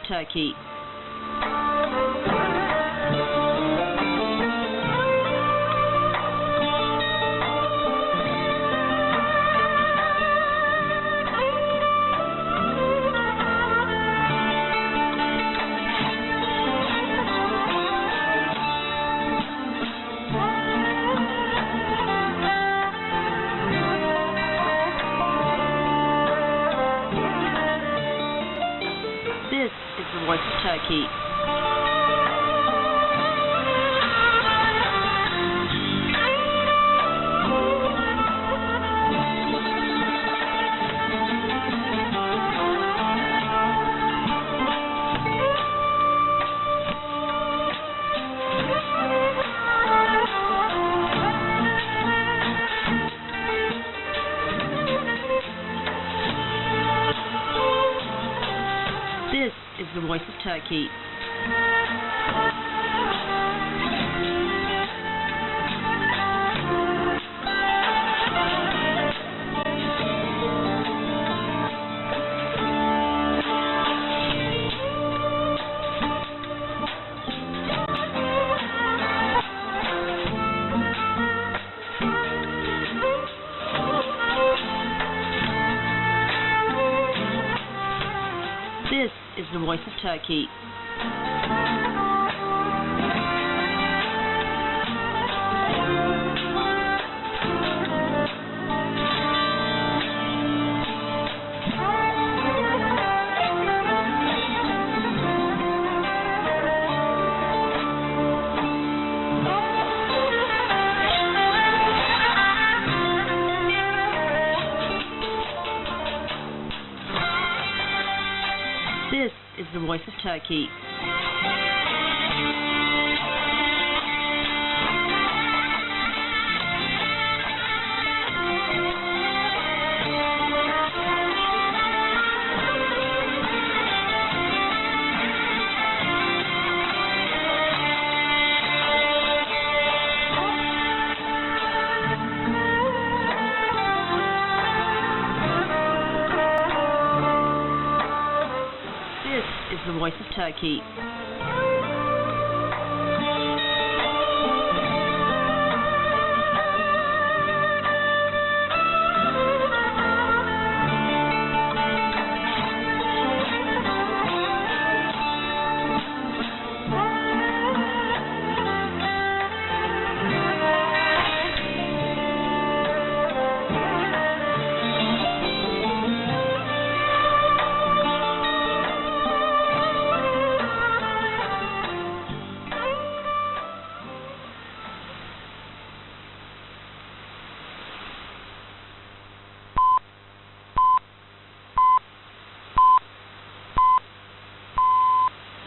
Turkey. This is the voice of Turkey. This is the voice of Turkey. This is the voice of Turkey. This is the voice of Turkey. This is the voice of Turkey.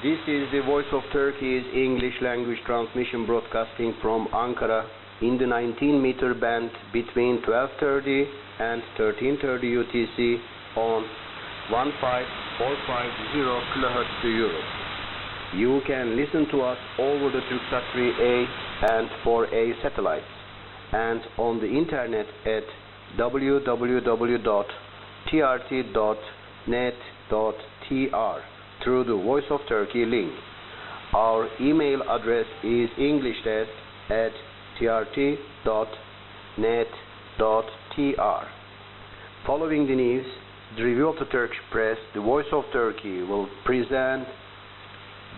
This is the Voice of Turkey's English language transmission broadcasting from Ankara in the 19-meter band between 1230 and 1330 UTC on 15450 kHz to Europe. You can listen to us over the Turksat 3A and 4A satellites and on the internet at www.trt.net.tr through the Voice of Turkey link. Our email address is englishtest@trt.net.tr. Following the news, the review of the Turkish press, the Voice of Turkey will present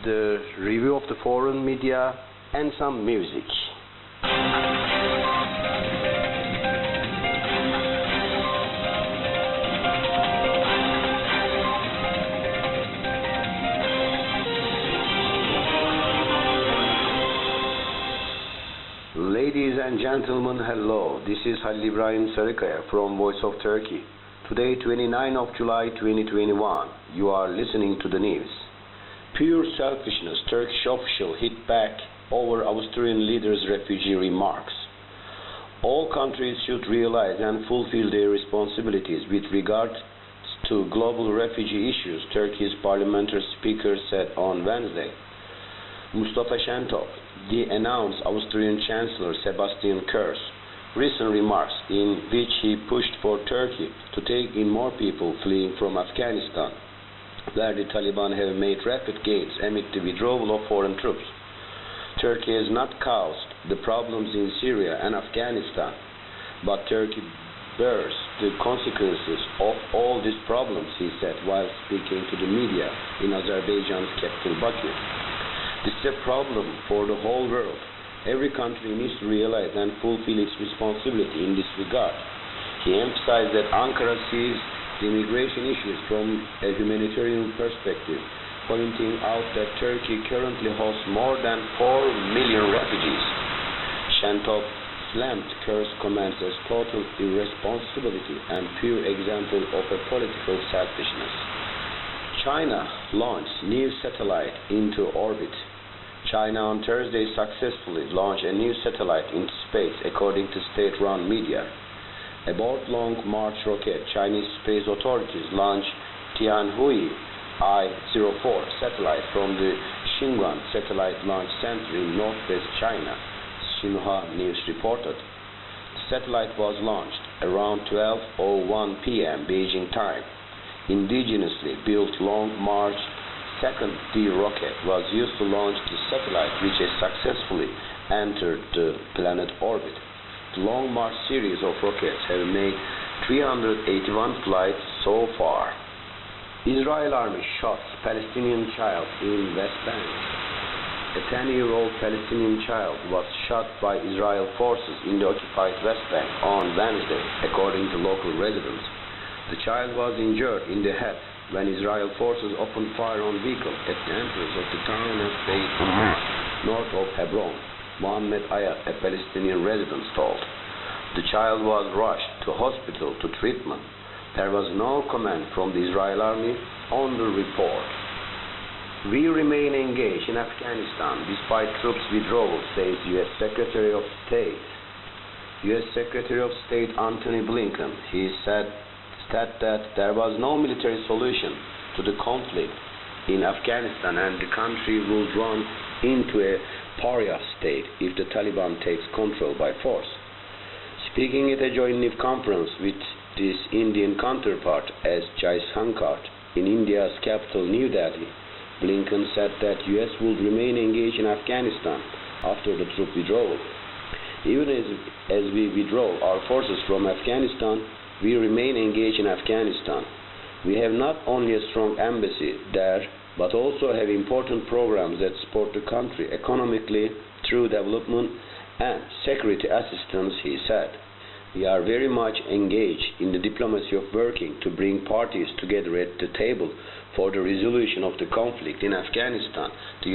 the review of the foreign media and some music. Ladies and gentlemen, hello. This is Halil İbrahim Sarıkaya from Voice of Turkey. Today, 29 of July 2021, you are listening to the news. Pure selfishness, Turkish official hit back over Austrian leader's refugee remarks. All countries should realize and fulfill their responsibilities with regard to global refugee issues, Turkey's parliamentary speaker said on Wednesday. Mustafa Şentop, the announced Austrian Chancellor Sebastian Kurz, recent remarks in which he pushed for Turkey to take in more people fleeing from Afghanistan. where the Taliban have made rapid gains amid the withdrawal of foreign troops. Turkey has not caused the problems in Syria and Afghanistan, but Turkey bears the consequences of all these problems, he said while speaking to the media in Azerbaijan's capital Baku. This is a problem for the whole world. Every country needs to realize and fulfill its responsibility in this regard. He emphasized that Ankara sees the immigration issues from a humanitarian perspective, pointing out that Turkey currently hosts more than 4 million refugees. Shentop slammed Kursk comments as total irresponsibility and pure example of a political selfishness. China launched new satellite into orbit. China on Thursday successfully launched a new satellite into space, according to state-run media. Aboard Long March rocket, Chinese space authorities launched Tianhui I-04 satellite from the Xinguang Satellite Launch Center in northwest China, Xinhua News reported. The satellite was launched around 12:01 p.m. Beijing time. Indigenously built Long March 2nd D rocket was used to launch the satellite, which has successfully entered the planet orbit. The Long March series of rockets have made 381 flights so far. Israel army shot Palestinian child in West Bank. A 10-year-old Palestinian child was shot by Israel forces in the occupied West Bank on Wednesday, according to local residents. The child was injured in the head when Israel forces opened fire on vehicles at the entrance of the town of Beit Umar, north of Hebron, Mohammed Aya, a Palestinian resident, told. The child was rushed to hospital to treatment. There was no comment from the Israel army on the report. We remain engaged in Afghanistan despite troops' withdrawal, says U.S. Secretary of State. U.S. Secretary of State Antony Blinken, he said that there was no military solution to the conflict in Afghanistan and the country will run into a pariah state if the Taliban takes control by force. Speaking at a joint conference with his Indian counterpart as Jai Shankar in India's capital New Delhi, Blinken said that U.S. would remain engaged in Afghanistan after the troop withdrawal. Even as we withdraw our forces from Afghanistan, we remain engaged in Afghanistan. We have not only a strong embassy there, but also have important programs that support the country economically through development and security assistance, he said. We are very much engaged in the diplomacy of working to bring parties together at the table for the resolution of the conflict in Afghanistan. The